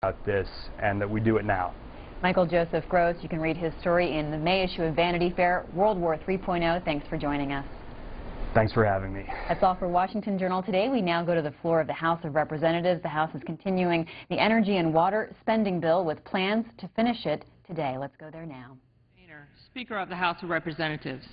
about this and that we do it now. Michael Joseph Gross, you can read his story in the May issue of Vanity Fair, World War 3.0. Thanks for joining us. Thanks for having me. That's all for Washington Journal today. We now go to the floor of the House of Representatives. The House is continuing the energy and water spending bill with plans to finish it today. Let's go there now. Speaker of the House of Representatives.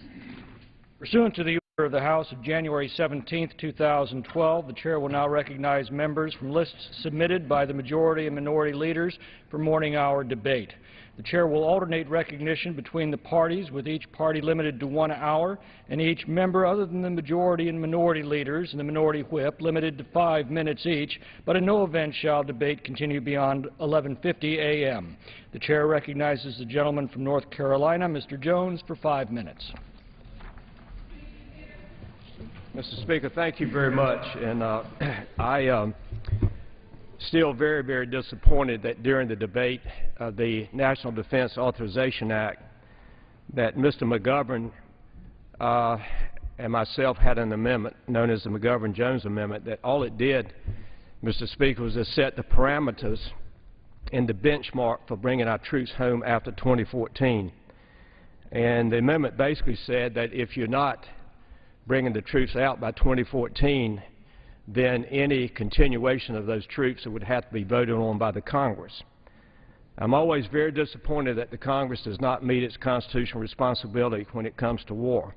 Pursuant to the order of the House of January 17, 2012, the Chair will now recognize members from lists submitted by the majority and minority leaders for morning hour debate. The Chair will alternate recognition between the parties, with each party limited to 1 hour, and each member other than the majority and minority leaders and the minority whip limited to 5 minutes each, but in no event shall debate continue beyond 11:50 a.m. The Chair recognizes the gentleman from North Carolina, Mr. Jones, for 5 minutes. Mr. Speaker, thank you very much. And I still very, very disappointed that during the debate of the National Defense Authorization Act that Mr. McGovern and myself had an amendment known as the McGovern-Jones Amendment, that all it did, Mr. Speaker, was to set the parameters and the benchmark for bringing our troops home after 2014. And the amendment basically said that if you're not bringing the troops out by 2014, then any continuation of those troops would have to be voted on by the Congress. I'm always very disappointed that the Congress does not meet its constitutional responsibility when it comes to war.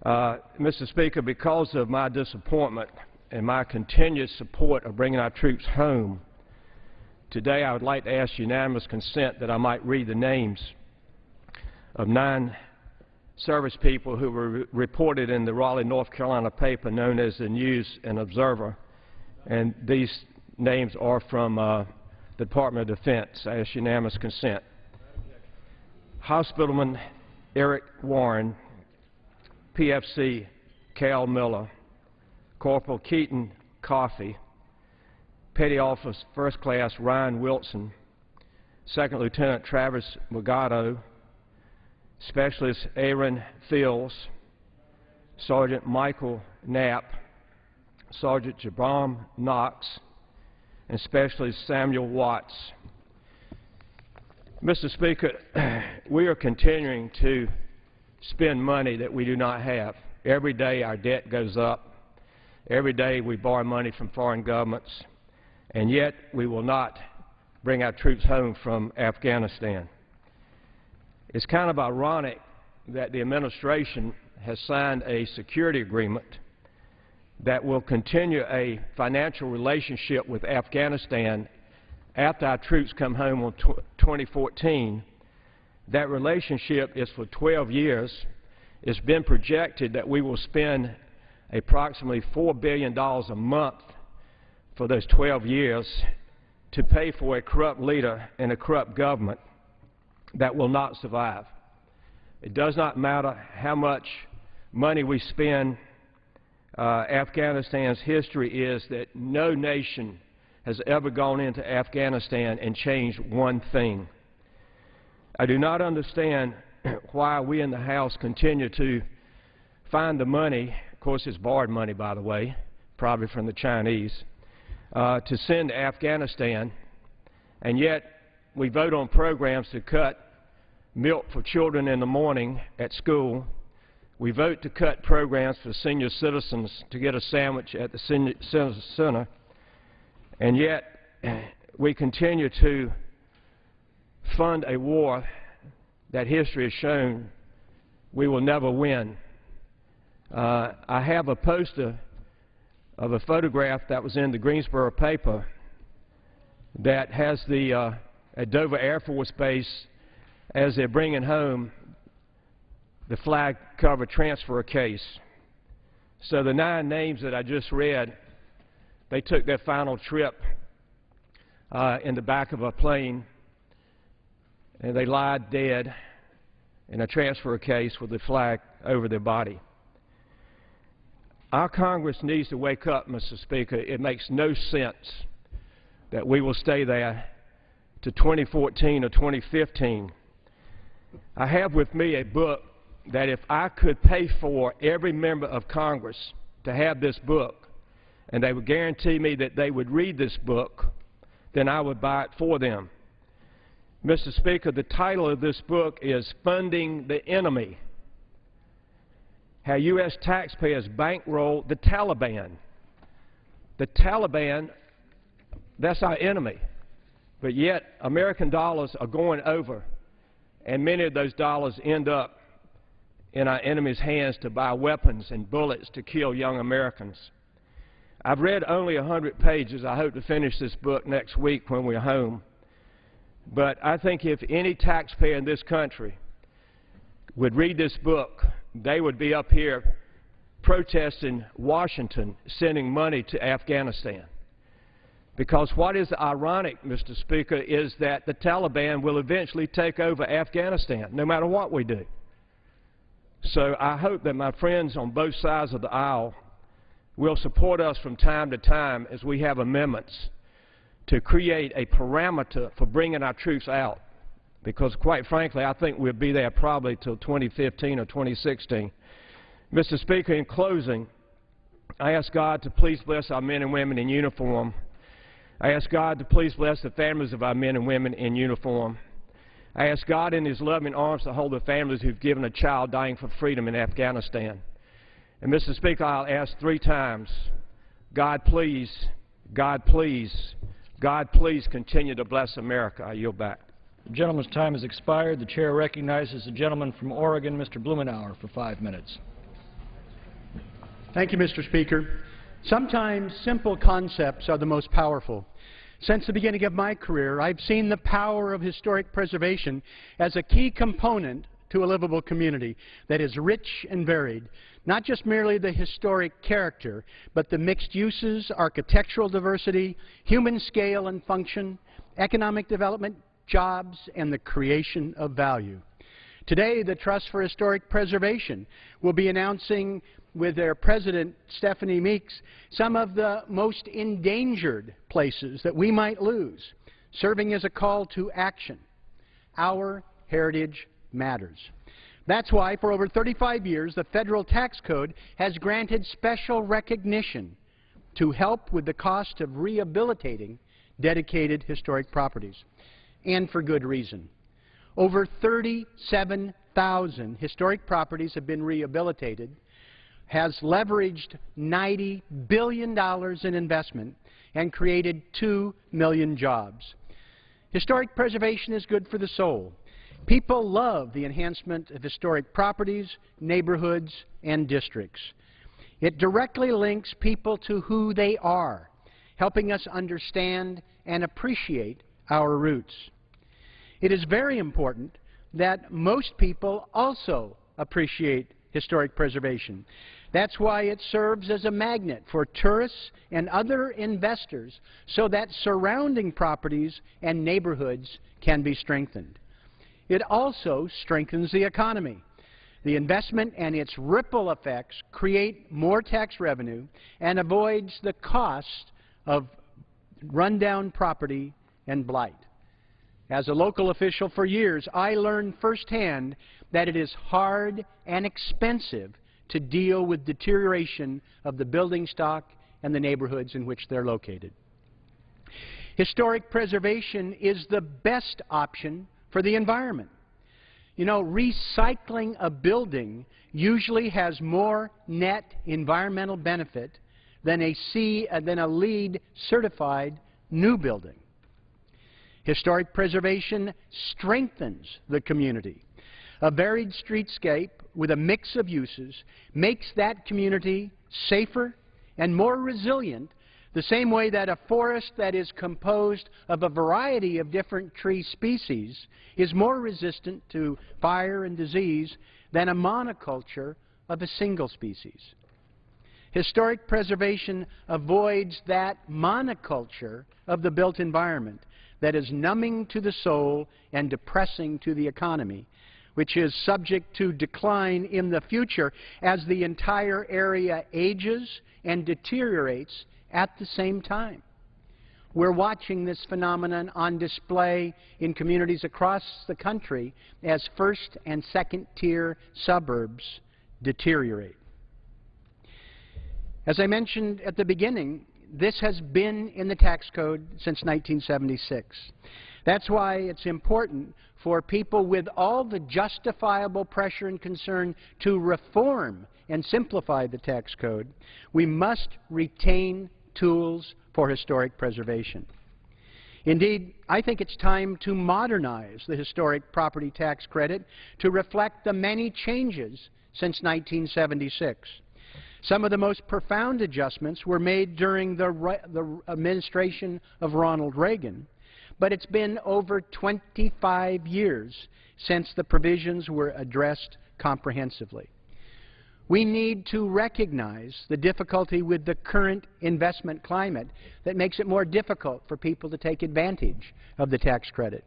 Mr. Speaker, because of my disappointment and my continued support of bringing our troops home, today I would like to ask unanimous consent that I might read the names of 9 service people who were reported in the Raleigh, North Carolina paper known as the News and Observer, and these names are from the Department of Defense. I ask unanimous consent. Hospitalman Eric Warren, PFC Cal Miller, Corporal Keaton Coffey, Petty Officer First Class Ryan Wilson, Second Lieutenant Travis Mugado, Specialist Aaron Fields, Sergeant Michael Knapp, Sergeant Jabram Knox, and Specialist Samuel Watts. Mr. Speaker, we are continuing to spend money that we do not have. Every day our debt goes up. Every day we borrow money from foreign governments, and yet we will not bring our troops home from Afghanistan. It's kind of ironic that the administration has signed a security agreement that will continue a financial relationship with Afghanistan after our troops come home in 2014. That relationship is for 12 years. It's been projected that we will spend approximately $4 billion a month for those 12 years to pay for a corrupt leader and a corrupt government that will not survive. It does not matter how much money we spend. Afghanistan's history is that no nation has ever gone into Afghanistan and changed one thing. I do not understand why we in the House continue to find the money, of course it's borrowed money by the way, probably from the Chinese, to send to Afghanistan, and yet we vote on programs to cut milk for children in the morning at school. We vote to cut programs for senior citizens to get a sandwich at the senior center, and yet we continue to fund a war that history has shown we will never win. I have a poster of a photograph that was in the Greensboro paper that has the at Dover Air Force Base, as they're bringing home the flag-covered transfer case. So the 9 names that I just read, they took their final trip in the back of a plane, and they lied dead in a transfer case with the flag over their body. Our Congress needs to wake up, Mr. Speaker. It makes no sense that we will stay there to 2014 or 2015. I have with me a book that if I could pay for every member of Congress to have this book, and they would guarantee me that they would read this book, then I would buy it for them. Mr. Speaker, the title of this book is Funding the Enemy: How U.S. Taxpayers Bankroll the Taliban. The Taliban, that's our enemy. But yet, American dollars are going over, and many of those dollars end up in our enemy's hands to buy weapons and bullets to kill young Americans. I've read only 100 pages. I hope to finish this book next week when we're home. But I think if any taxpayer in this country would read this book, they would be up here protesting Washington sending money to Afghanistan. Because what is ironic, Mr. Speaker, is that the Taliban will eventually take over Afghanistan, no matter what we do. So I hope that my friends on both sides of the aisle will support us from time to time as we have amendments to create a parameter for bringing our troops out. Because quite frankly, I think we'll be there probably till 2015 or 2016. Mr. Speaker, in closing, I ask God to please bless our men and women in uniform. I ask God to please bless the families of our men and women in uniform. I ask God in His loving arms to hold the families who've given a child dying for freedom in Afghanistan. And Mr. Speaker, I'll ask 3 times, God please, God please, God please continue to bless America. I yield back. The gentleman's time has expired. The chair recognizes the gentleman from Oregon, Mr. Blumenauer, for 5 minutes. Thank you, Mr. Speaker. Sometimes simple concepts are the most powerful. Since the beginning of my career, I've seen the power of historic preservation as a key component to a livable community that is rich and varied. Not just merely the historic character, but the mixed uses, architectural diversity, human scale and function, economic development, jobs, and the creation of value. Today, the Trust for Historic Preservation will be announcing with their president, Stephanie Meeks, some of the most endangered places that we might lose, serving as a call to action. Our heritage matters. That's why, for over 35 years, the federal tax code has granted special recognition to help with the cost of rehabilitating dedicated historic properties, and for good reason. Over 37,000 historic properties have been rehabilitated, has leveraged $90 billion in investment, and created 2 million jobs. Historic preservation is good for the soul. People love the enhancement of historic properties, neighborhoods, and districts. It directly links people to who they are, helping us understand and appreciate our roots. It is very important that most people also appreciate historic preservation. That's why it serves as a magnet for tourists and other investors so that surrounding properties and neighborhoods can be strengthened. It also strengthens the economy. The investment and its ripple effects create more tax revenue and avoids the cost of rundown property and blight. As a local official for years, I learned firsthand that it is hard and expensive to deal with deterioration of the building stock and the neighborhoods in which they're located. Historic preservation is the best option for the environment. You know, recycling a building usually has more net environmental benefit than a LEED certified new building. Historic preservation strengthens the community. A varied streetscape with a mix of uses makes that community safer and more resilient, the same way that a forest that is composed of a variety of different tree species is more resistant to fire and disease than a monoculture of a single species. Historic preservation avoids that monoculture of the built environment that is numbing to the soul and depressing to the economy, which is subject to decline in the future as the entire area ages and deteriorates at the same time. We're watching this phenomenon on display in communities across the country as first and second tier suburbs deteriorate. As I mentioned at the beginning, this has been in the tax code since 1976. That's why it's important for people with all the justifiable pressure and concern to reform and simplify the tax code. We must retain tools for historic preservation. Indeed, I think it's time to modernize the historic property tax credit to reflect the many changes since 1976. Some of the most profound adjustments were made during the administration of Ronald Reagan, but it's been over 25 years since the provisions were addressed comprehensively. We need to recognize the difficulty with the current investment climate that makes it more difficult for people to take advantage of the tax credit,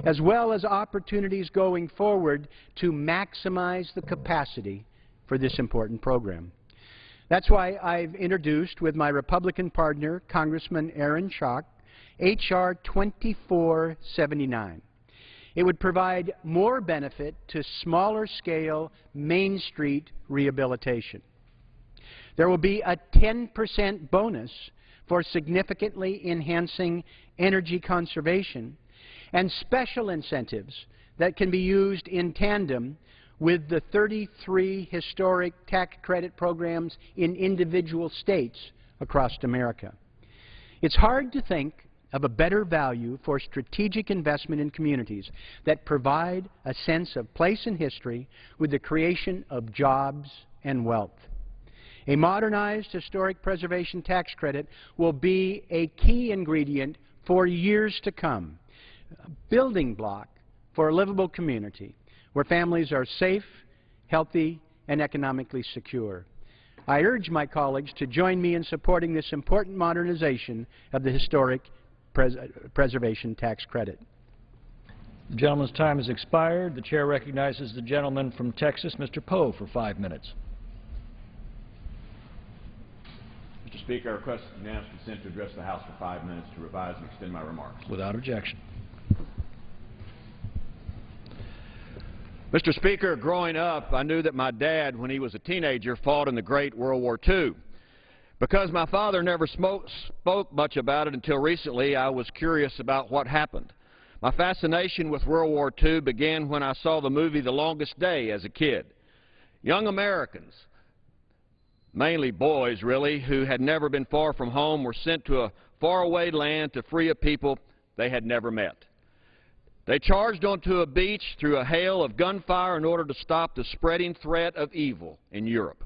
as well as opportunities going forward to maximize the capacity for this important program. That's why I've introduced, with my Republican partner, Congressman Aaron Schock, H.R. 2479. It would provide more benefit to smaller-scale Main Street rehabilitation. There will be a 10% bonus for significantly enhancing energy conservation and special incentives that can be used in tandem with the 33 historic tax credit programs in individual states across America. It's hard to think of a better value for strategic investment in communities that provide a sense of place in history with the creation of jobs and wealth. A modernized historic preservation tax credit will be a key ingredient for years to come, a building block for a livable community where families are safe, healthy, and economically secure. I urge my colleagues to join me in supporting this important modernization of the historic preservation tax credit. The gentleman's time has expired. The chair recognizes the gentleman from Texas, Mr. Poe, for 5 minutes. Mr. Speaker, I request unanimous consent to address the House for 5 minutes to revise and extend my remarks. Without objection. Mr. Speaker, growing up, I knew that my dad, when he was a teenager, fought in the Great World War II. Because my father never spoke much about it until recently, I was curious about what happened. My fascination with World War II began when I saw the movie The Longest Day as a kid. Young Americans, mainly boys really, who had never been far from home, were sent to a faraway land to free a people they had never met. They charged onto a beach through a hail of gunfire in order to stop the spreading threat of evil in Europe.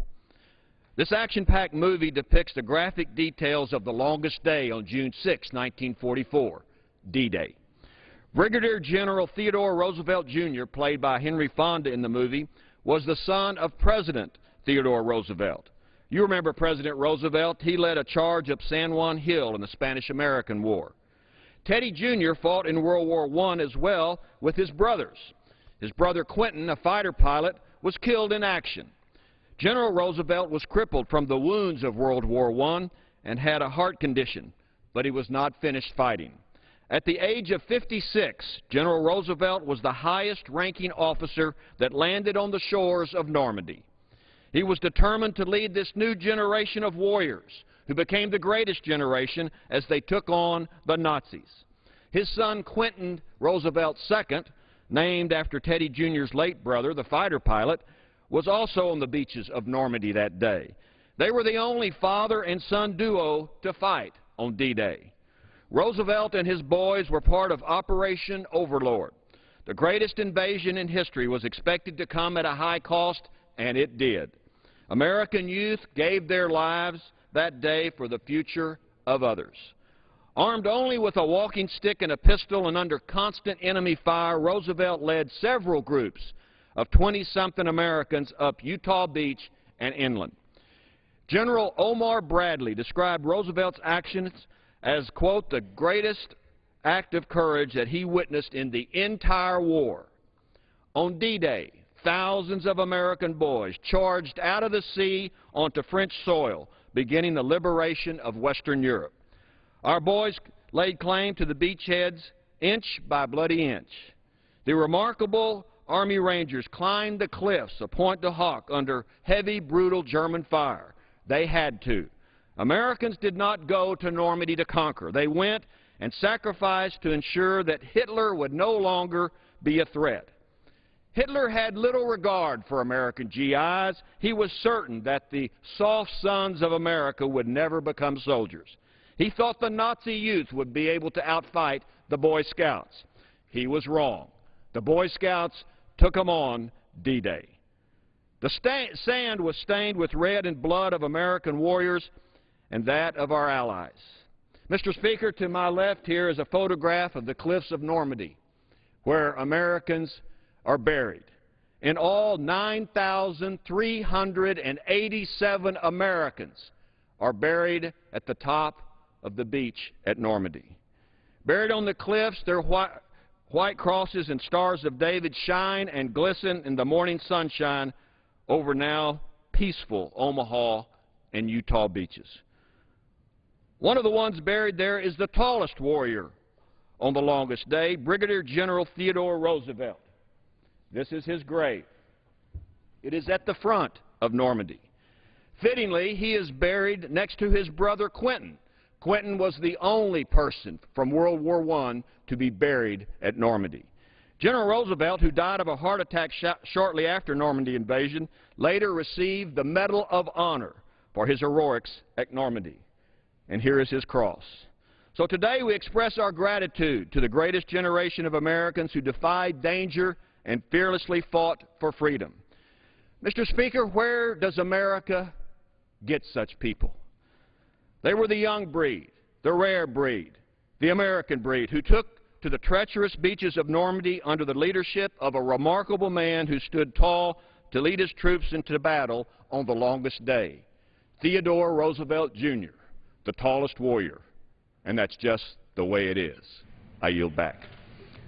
This action-packed movie depicts the graphic details of the longest day on June 6, 1944, D-Day. Brigadier General Theodore Roosevelt, Jr., played by Henry Fonda in the movie, was the son of President Theodore Roosevelt. You remember President Roosevelt. He led a charge up San Juan Hill in the Spanish-American War. Teddy, Jr. fought in World War I as well with his brothers. His brother Quentin, a fighter pilot, was killed in action. General Roosevelt was crippled from the wounds of World War I and had a heart condition, but he was not finished fighting. At the age of 56, General Roosevelt was the highest-ranking officer that landed on the shores of Normandy. He was determined to lead this new generation of warriors who became the greatest generation as they took on the Nazis. His son Quentin Roosevelt II, named after Teddy Jr.'s late brother, the fighter pilot, was also on the beaches of Normandy that day. They were the only father and son duo to fight on D-Day. Roosevelt and his boys were part of Operation Overlord. The greatest invasion in history was expected to come at a high cost, and it did. American youth gave their lives that day for the future of others. Armed only with a walking stick and a pistol and under constant enemy fire, Roosevelt led several groups of 20-something Americans up Utah Beach and inland. General Omar Bradley described Roosevelt's actions as, quote, the greatest act of courage that he witnessed in the entire war. On D-Day, thousands of American boys charged out of the sea onto French soil, beginning the liberation of Western Europe. Our boys laid claim to the beachheads inch by bloody inch. The remarkable Army Rangers climbed the cliffs of Pointe du Hoc under heavy, brutal German fire. They had to. Americans did not go to Normandy to conquer. They went and sacrificed to ensure that Hitler would no longer be a threat. Hitler had little regard for American GIs. He was certain that the soft sons of America would never become soldiers. He thought the Nazi youth would be able to outfight the Boy Scouts. He was wrong. The Boy Scouts took them on D-Day. The sand was stained with red and blood of American warriors and that of our allies. Mr. Speaker, to my left here is a photograph of the cliffs of Normandy, where Americans are buried. In all, 9,387 Americans are buried at the top of the beach at Normandy. Buried on the cliffs, their white crosses and stars of David shine and glisten in the morning sunshine over now peaceful Omaha and Utah beaches. One of the ones buried there is the tallest warrior on the longest day, Brigadier General Theodore Roosevelt. This is his grave. It is at the front of Normandy. Fittingly, he is buried next to his brother Quentin. Quentin was the only person from World War I to be buried at Normandy. General Roosevelt, who died of a heart attack shortly after Normandy invasion, later received the Medal of Honor for his heroics at Normandy. And here is his cross. So today we express our gratitude to the greatest generation of Americans who defied danger and fearlessly fought for freedom. Mr. Speaker, where does America get such people? They were the young breed, the rare breed, the American breed, who took to the treacherous beaches of Normandy under the leadership of a remarkable man who stood tall to lead his troops into battle on the longest day, Theodore Roosevelt, Jr., the tallest warrior. And that's just the way it is. I yield back.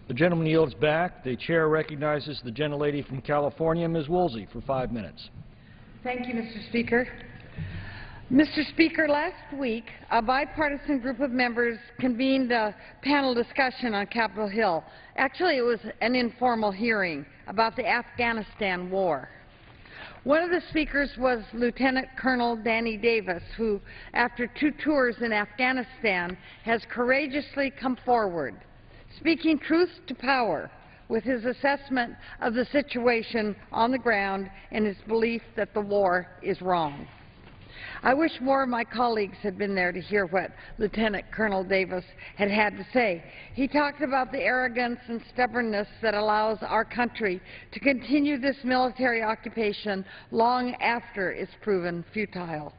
The gentleman yields back. The chair recognizes the gentlelady from California, Ms. Woolsey, for 5 minutes. Thank you, Mr. Speaker. Mr. Speaker, last week, a bipartisan group of members convened a panel discussion on Capitol Hill. Actually, it was an informal hearing about the Afghanistan war. One of the speakers was Lieutenant Colonel Danny Davis, who, after 2 tours in Afghanistan, has courageously come forward, speaking truth to power with his assessment of the situation on the ground and his belief that the war is wrong. I wish more of my colleagues had been there to hear what Lieutenant Colonel Davis had to say. He talked about the arrogance and stubbornness that allows our country to continue this military occupation long after it's proven futile.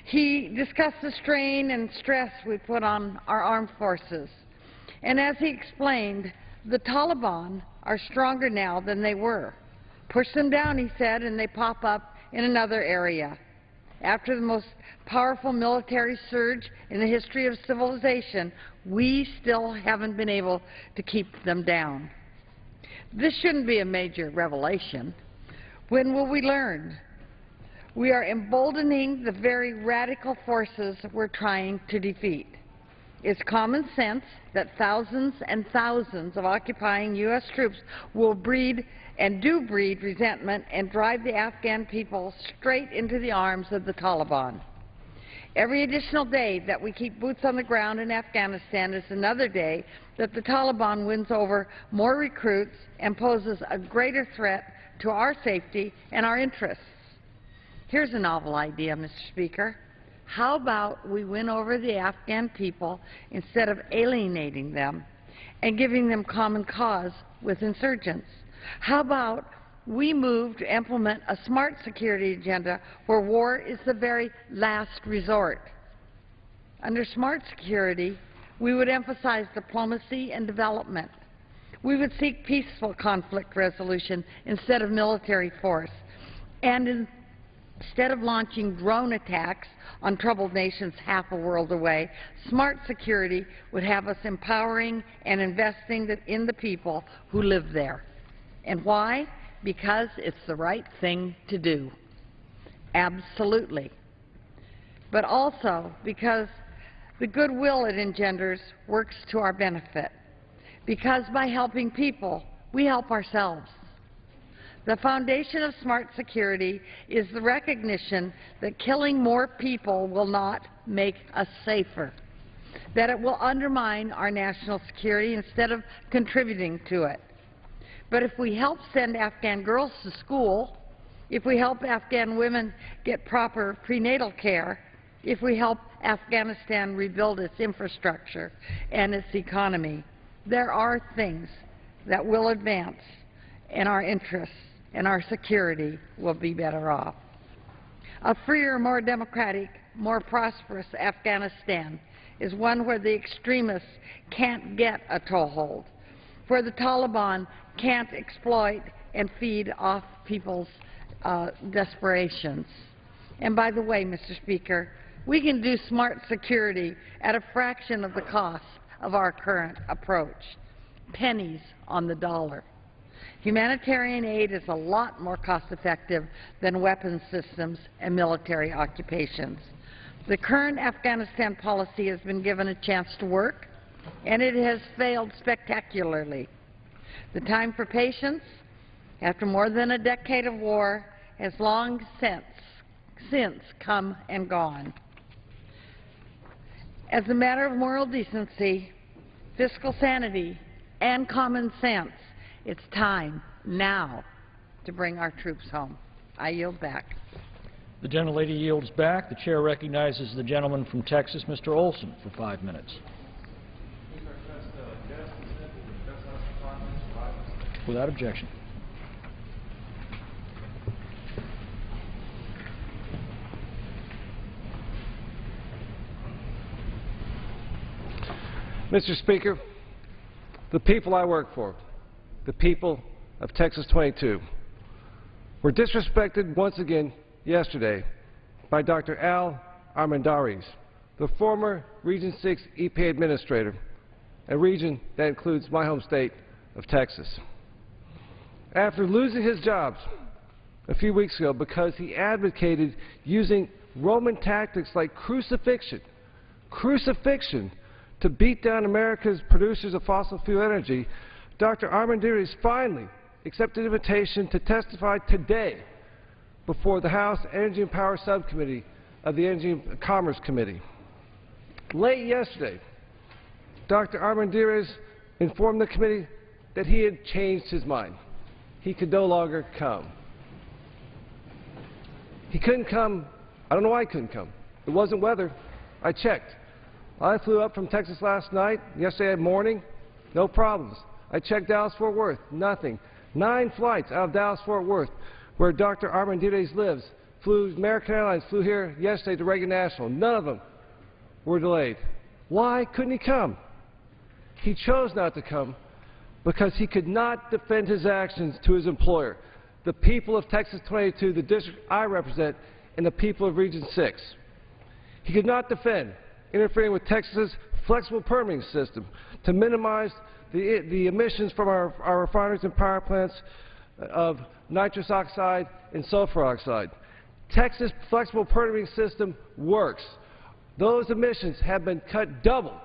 He discussed the strain and stress we put on our armed forces. And as he explained, the Taliban are stronger now than they were. Push them down, he said, and they pop up in another area. After the most powerful military surge in the history of civilization, we still haven't been able to keep them down. This shouldn't be a major revelation. When will we learn? We are emboldening the very radical forces we're trying to defeat. It's common sense that thousands and thousands of occupying U.S. troops will breed and do breed resentment and drive the Afghan people straight into the arms of the Taliban. Every additional day that we keep boots on the ground in Afghanistan is another day that the Taliban wins over more recruits and poses a greater threat to our safety and our interests. Here's a novel idea, Mr. Speaker. How about we win over the Afghan people instead of alienating them and giving them common cause with insurgents? How about we move to implement a smart security agenda where war is the very last resort? Under smart security, we would emphasize diplomacy and development. We would seek peaceful conflict resolution instead of military force. And instead of launching drone attacks on troubled nations half a world away, smart security would have us empowering and investing in the people who live there. And why? Because it's the right thing to do. Absolutely. But also because the goodwill it engenders works to our benefit. Because by helping people, we help ourselves. The foundation of smart security is the recognition that killing more people will not make us safer, that it will undermine our national security instead of contributing to it. But if we help send Afghan girls to school, if we help Afghan women get proper prenatal care, if we help Afghanistan rebuild its infrastructure and its economy, there are things that will advance in our interests, and our security will be better off. A freer, more democratic, more prosperous Afghanistan is one where the extremists can't get a toehold, where the Taliban can't exploit and feed off people's desperations. And by the way, Mr. Speaker, we can do smart security at a fraction of the cost of our current approach, pennies on the dollar. Humanitarian aid is a lot more cost-effective than weapons systems and military occupations. The current Afghanistan policy has been given a chance to work, and it has failed spectacularly. The time for patience, after more than a decade of war, has long since come and gone. As a matter of moral decency, fiscal sanity, and common sense, it's time now to bring our troops home. I yield back. The gentlelady yields back. The chair recognizes the gentleman from Texas, Mr. Olson, for 5 minutes. Without objection. Mr. Speaker, the people I work for, the people of Texas 22, were disrespected once again yesterday by Dr. Al Armendariz, the former Region 6 EPA Administrator, a region that includes my home state of Texas. After losing his job a few weeks ago because he advocated using Roman tactics like crucifixion to beat down America's producers of fossil fuel energy, Dr. Armendariz finally accepted an invitation to testify today before the House Energy and Power Subcommittee of the Energy and Commerce Committee. Late yesterday, Dr. Armendariz informed the committee that he had changed his mind. He could no longer come. He couldn't come. I don't know why he couldn't come. It wasn't weather. I checked. I flew up from Texas last night, yesterday morning, no problems. I checked Dallas-Fort Worth, nothing. 9 flights out of Dallas-Fort Worth, where Dr. Armendariz lives, American Airlines flew here yesterday to Reagan National. None of them were delayed. Why couldn't he come? He chose not to come because he could not defend his actions to his employer, the people of Texas 22, the district I represent, and the people of Region 6. He could not defend interfering with Texas's flexible permitting system to minimize the emissions from our refineries and power plants of nitrous oxide and sulfur oxide. Texas' flexible permitting system works. Those emissions have been cut double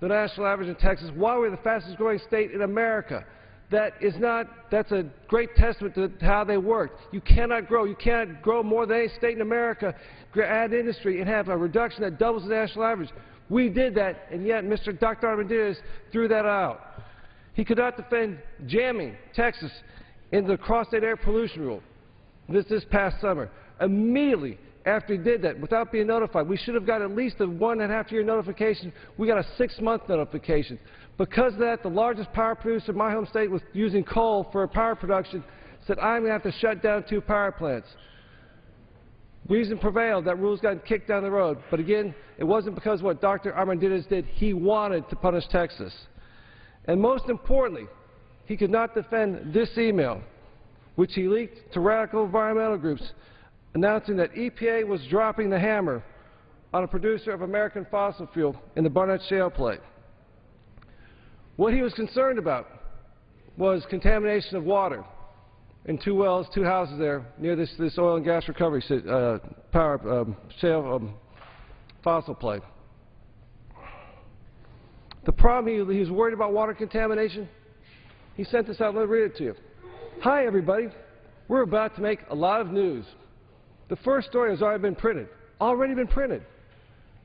the national average in Texas, while we're the fastest growing state in America. That's a great testament to how they work. You cannot grow more than any state in America, add industry, and have a reduction that doubles the national average. We did that, and yet Dr. Armendariz threw that out. He could not defend jamming Texas into the cross-state air pollution rule this past summer. Immediately after he did that, without being notified, we should have got at least a 1.5-year notification. We got a 6-month notification. Because of that, the largest power producer in my home state was using coal for power production, said, I'm going to have to shut down 2 power plants. Reason prevailed. That rule's gotten kicked down the road. But again, it wasn't because of what Dr. Armendariz did. He wanted to punish Texas. And most importantly, he could not defend this email, which he leaked to radical environmental groups, announcing that EPA was dropping the hammer on a producer of American fossil fuel in the Barnett Shale play. What he was concerned about was contamination of water in 2 wells, 2 houses there near this oil and gas recovery shale fossil play. The problem, he was worried about water contamination. He sent this out. Let me read it to you. Hi, everybody. we're about to make a lot of news. The first story has already been printed.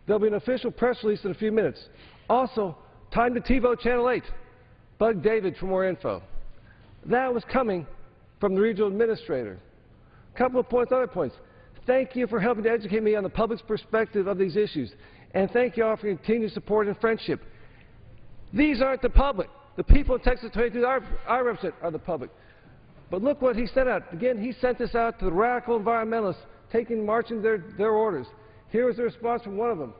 There'll be an official press release in a few minutes. Also, time to TiVo Channel 8. Bug David for more info. That was coming from the regional administrator. A couple of points, other points. Thank you for helping to educate me on the public's perspective of these issues. And thank you all for your continued support and friendship. These aren't the public. The people in Texas 22 I represent are the public. But look what he sent out. Again, he sent this out to the radical environmentalists, marching their orders. Here was the response from one of them,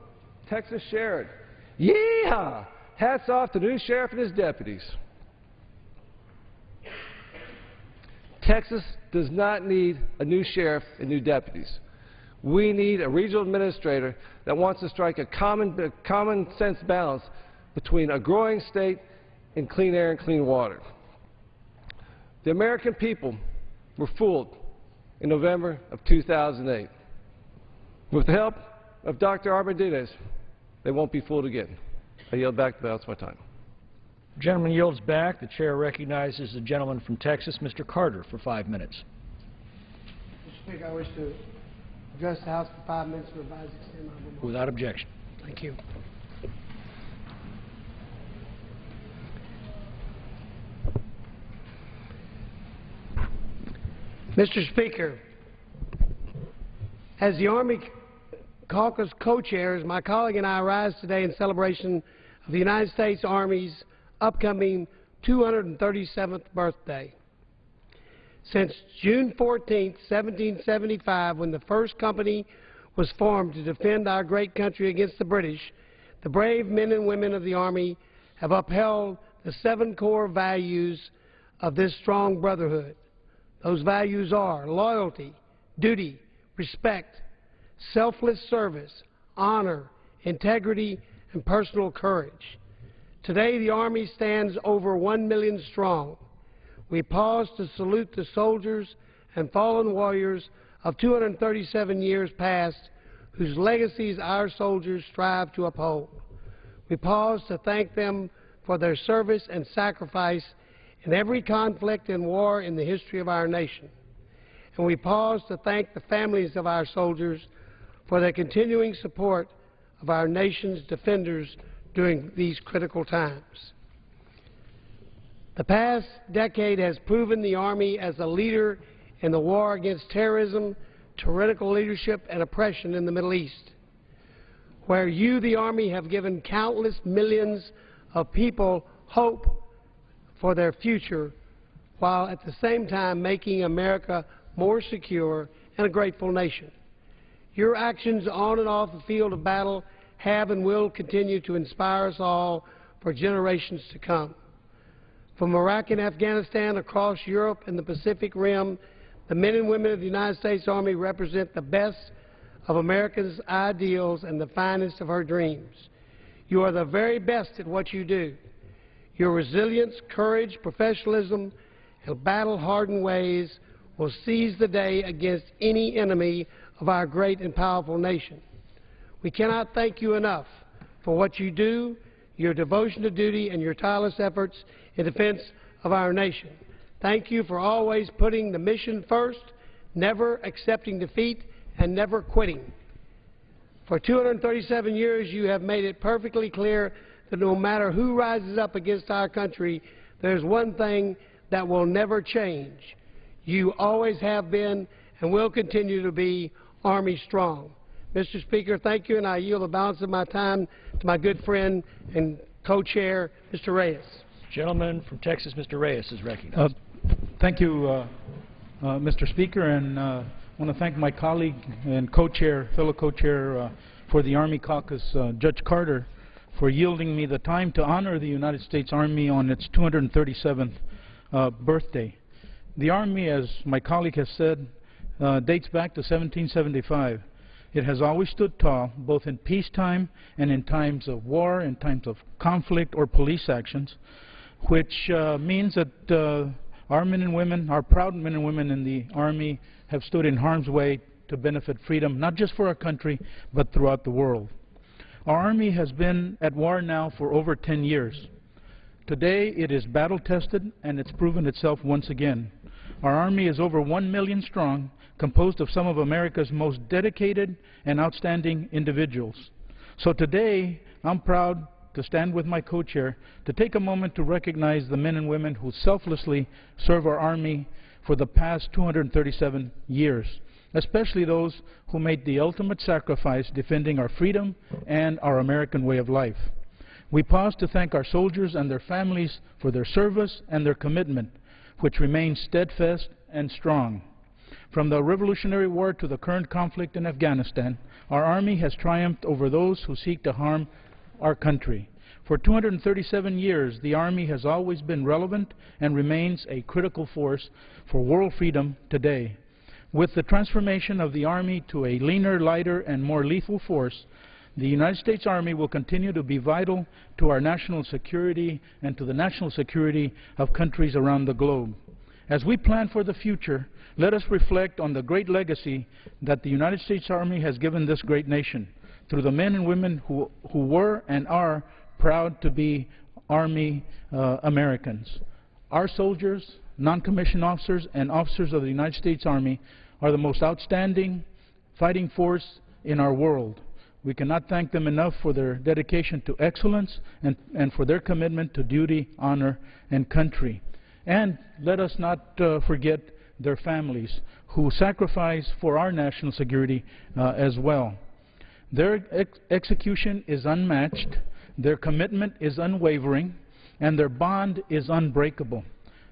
Texas Sheriff. Yeehaw! Hats off to the new sheriff and his deputies. Texas does not need a new sheriff and new deputies. We need a regional administrator that wants to strike a common sense balance between a growing state and clean air and clean water. The American people were fooled in November of 2008. With the help of Dr. Armendariz, they won't be fooled again. I yield back the balance of my time. The gentleman yields back. The chair recognizes the gentleman from Texas, Mr. Carter, for 5 minutes. Mr. Speaker, I wish to address the House for 5 minutes and revise extend my remarks. Without objection. Thank you. Mr. Speaker, as the Army Caucus co-chairs, my colleague and I rise today in celebration of the United States Army's upcoming 237th birthday. Since June 14, 1775, when the first company was formed to defend our great country against the British, the brave men and women of the Army have upheld the 7 core values of this strong brotherhood. Those values are loyalty, duty, respect, selfless service, honor, integrity, and personal courage. Today, the Army stands over 1 million strong. We pause to salute the soldiers and fallen warriors of 237 years past, whose legacies our soldiers strive to uphold. We pause to thank them for their service and sacrifice in every conflict and war in the history of our nation. And we pause to thank the families of our soldiers for their continuing support of our nation's defenders during these critical times. The past decade has proven the Army as a leader in the war against terrorism, tyrannical leadership, and oppression in the Middle East, where you, the Army, have given countless millions of people hope for their future, while at the same time making America more secure and a grateful nation. Your actions on and off the field of battle have and will continue to inspire us all for generations to come. From Iraq and Afghanistan across Europe and the Pacific Rim, the men and women of the United States Army represent the best of America's ideals and the finest of her dreams. You are the very best at what you do. Your resilience, courage, professionalism, and battle-hardened ways will seize the day against any enemy of our great and powerful nation. We cannot thank you enough for what you do, your devotion to duty, and your tireless efforts in defense of our nation. Thank you for always putting the mission first, never accepting defeat, and never quitting. For 237 years, you have made it perfectly clear that no matter who rises up against our country, there's one thing that will never change. You always have been and will continue to be Army strong. Mr. Speaker, thank you, and I yield the balance of my time to my good friend and co-chair, Mr. Reyes. Gentleman from Texas, Mr. Reyes, is recognized. Thank you, Mr. Speaker, and I want to thank my colleague and co-chair, fellow co-chair for the Army Caucus, Judge Carter, for yielding me the time to honor the United States Army on its 237th birthday. The Army, as my colleague has said, dates back to 1775. It has always stood tall, both in peacetime and in times of war, in times of conflict or police actions, which means that our men and women, our proud men and women in the Army, have stood in harm's way to benefit freedom, not just for our country, but throughout the world. Our Army has been at war now for over 10 years. Today it is battle-tested, and it's proven itself once again. Our Army is over 1 million strong, composed of some of America's most dedicated and outstanding individuals. So today, I'm proud to stand with my co-chair to take a moment to recognize the men and women who selflessly serve our Army for the past 237 years, especially those who made the ultimate sacrifice defending our freedom and our American way of life. We pause to thank our soldiers and their families for their service and their commitment, which remains steadfast and strong. From the Revolutionary War to the current conflict in Afghanistan, our Army has triumphed over those who seek to harm our country. For 237 years, the Army has always been relevant and remains a critical force for world freedom today. With the transformation of the Army to a leaner, lighter, and more lethal force, the United States Army will continue to be vital to our national security and to the national security of countries around the globe. As we plan for the future, let us reflect on the great legacy that the United States Army has given this great nation through the men and women who were and are proud to be Army Americans. Our soldiers, non-commissioned officers, and officers of the United States Army are the most outstanding fighting force in our world. We cannot thank them enough for their dedication to excellence and for their commitment to duty, honor, and country. And let us not forget their families who sacrifice for our national security as well. Their execution is unmatched, their commitment is unwavering, and their bond is unbreakable.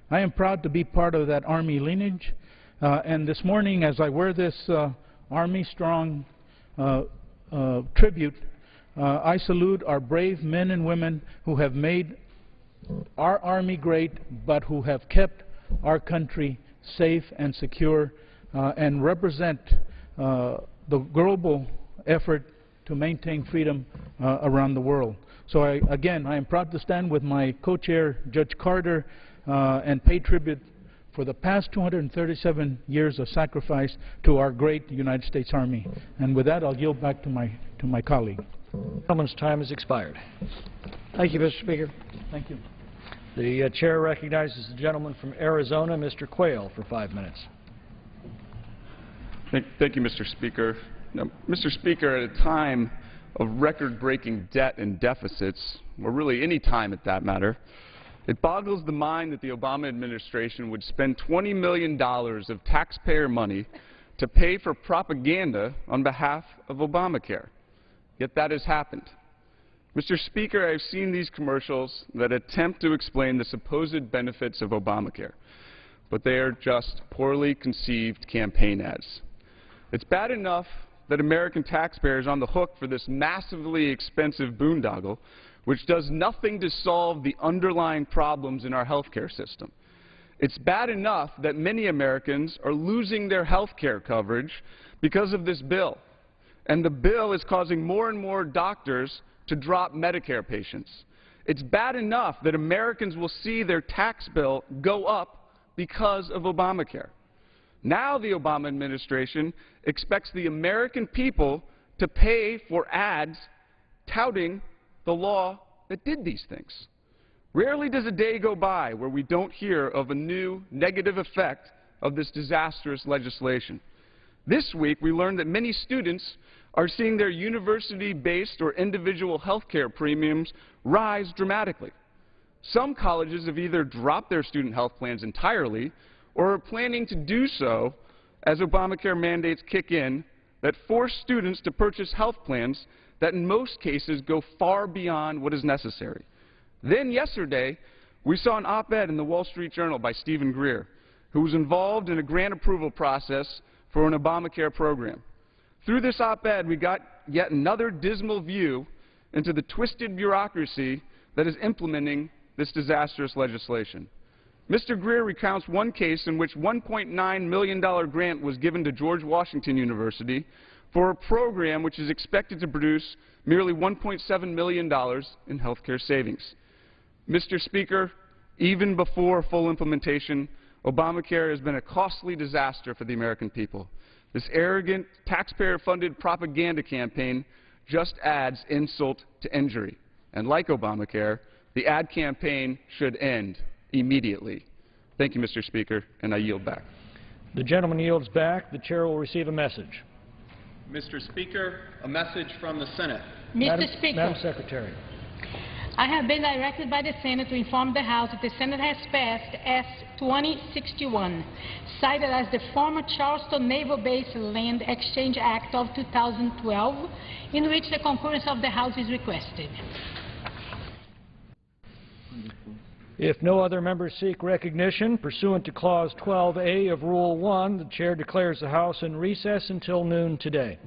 I am proud to be part of that Army lineage, and this morning as I wear this Army Strong tribute, I salute our brave men and women who have made our Army great, but who have kept our country safe and secure and represent the global effort to maintain freedom around the world. So again, I am proud to stand with my co-chair, Judge Carter, and pay tribute for the past 237 years of sacrifice to our great United States Army. And with that, I'll yield back to my colleague. The gentleman's time has expired. Thank you, Mr. Speaker. Thank you. The chair recognizes the gentleman from Arizona, Mr. Quayle, for 5 minutes. Thank you, Mr. Speaker. Now, Mr. Speaker, at a time of record-breaking debt and deficits, or really any time at that matter, it boggles the mind that the Obama administration would spend $20 million of taxpayer money to pay for propaganda on behalf of Obamacare. Yet that has happened. Mr. Speaker, I've seen these commercials that attempt to explain the supposed benefits of Obamacare, but they are just poorly conceived campaign ads. It's bad enough that American taxpayers are on the hook for this massively expensive boondoggle, which does nothing to solve the underlying problems in our healthcare system. It's bad enough that many Americans are losing their healthcare coverage because of this bill. And the bill is causing more and more doctors to drop Medicare patients. It's bad enough that Americans will see their tax bill go up because of Obamacare. Now the Obama administration expects the American people to pay for ads touting the law that did these things. Rarely does a day go by where we don't hear of a new negative effect of this disastrous legislation. This week, we learned that many students are seeing their university-based or individual health care premiums rise dramatically. Some colleges have either dropped their student health plans entirely or are planning to do so as Obamacare mandates kick in that force students to purchase health plans that in most cases go far beyond what is necessary. Then yesterday, we saw an op-ed in the Wall Street Journal by Stephen Greer, who was involved in a grant approval process for an Obamacare program. Through this op-ed, we got yet another dismal view into the twisted bureaucracy that is implementing this disastrous legislation. Mr. Greer recounts one case in which $1.9 million grant was given to George Washington University for a program which is expected to produce merely $1.7 million in health care savings. Mr. Speaker, even before full implementation, Obamacare has been a costly disaster for the American people. This arrogant, taxpayer-funded propaganda campaign just adds insult to injury. And like Obamacare, the ad campaign should end immediately. Thank you, Mr. Speaker, and I yield back. The gentleman yields back. The chair will receive a message. Mr. Speaker, a message from the Senate. Madam Speaker, Secretary. I have been directed by the Senate to inform the House that the Senate has passed S. 2061, cited as the former Charleston Naval Base Land Exchange Act of 2012, in which the concurrence of the House is requested. If no other members seek recognition, pursuant to Clause 12A of Rule 1, the chair declares the House in recess until noon today.